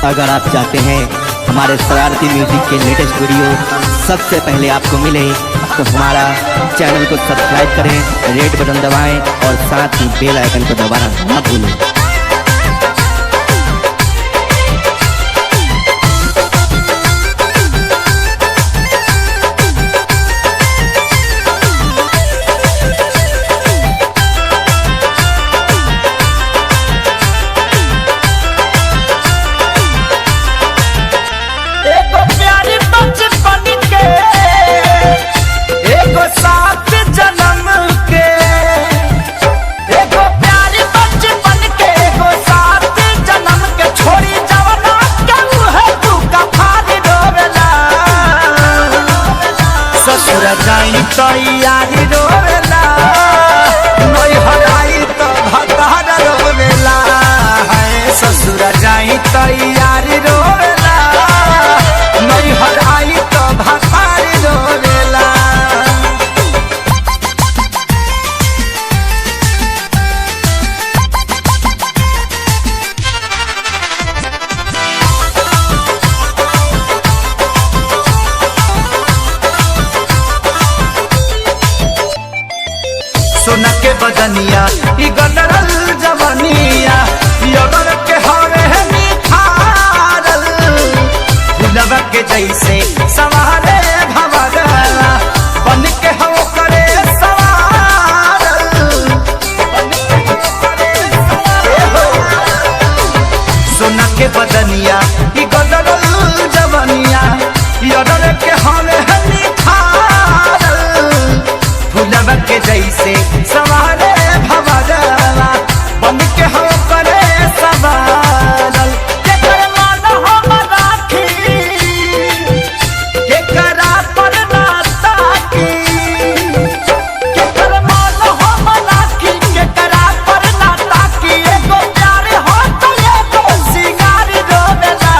अगर आप चाहते हैं हमारे शरारती म्यूजिक के लेटेस्ट वीडियो सबसे पहले आपको मिले तो हमारा चैनल को सब्सक्राइब करें, रेड बटन दबाएं और साथ ही बेल आइकन को दबाना ना भूलें। तैयारी रोवेला नई हराई तो भतार रोवेला है ससुर जाई तैयारी रोवेला नई हराई तो भतार रोवेला। सोना के बदनिया ई गदरल जवनिया यगर के हवे निखारल गुलाब के जैसे सवारे भवरला बन के हो करे सवारल सोना के बदनिया ई गदरल जवनिया यगर के हवे निखारल गुलाब के जैसे सवारे भवरला बन के हो करे सवारल के कर मान हम राखी के करा पर ना ताकी के कर मान हम राखी के करा पर ना ताकी एगो प्यार हो तो एगो सिंगार रोवेला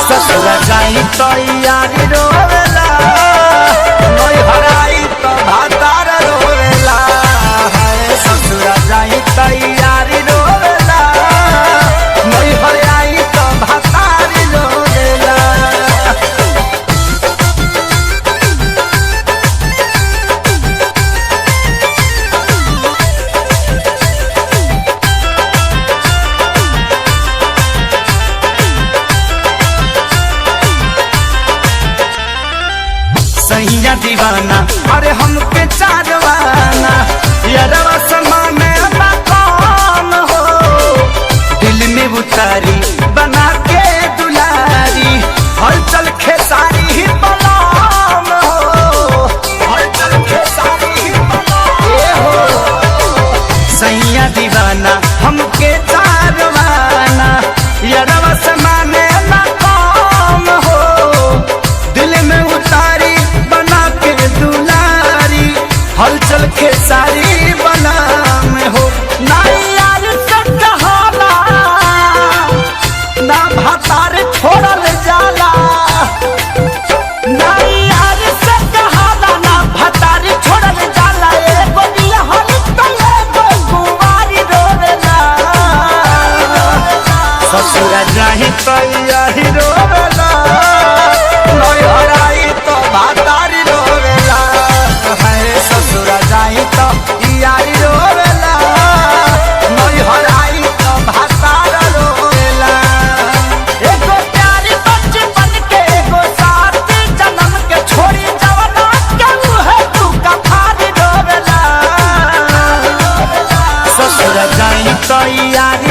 ससुर जाई तैयारी रोवेला नई हराई तो भतार रोवेला है ससुर जाई तैयारी रोवेला नई हराई तो भतार रोवेला। सैया दीवाना अरे हमके चारवाना यारवा समाने मकान हो दिल में उतारी बना के दुलारी हलचल खेसारी ही बलाम हो हलचल खेसारी ही बलाम हो सैया दीवाना हमके चारवाना यारवा समाने मकान हो दिल में उतारी हलचल खेसारी बना में हो ना यार से कहाला ना भतार छोड़ल जाला ना यार से कहाला ना भतार छोड़ल जाला एगो बियाहल तो एगो कुंवारी रोवेला ससुर जाही तैयारी रोवेला नई हराई तो भतार रोवेला है ससुर जाई तो यारी रोवेला नई हराई तो भतार रोवेला एगो प्यारी बचपन के एगो साथी जन्म के छोड़ी जवाना के मुहे तू कफारी रोवेला ससुर जाई तो यारी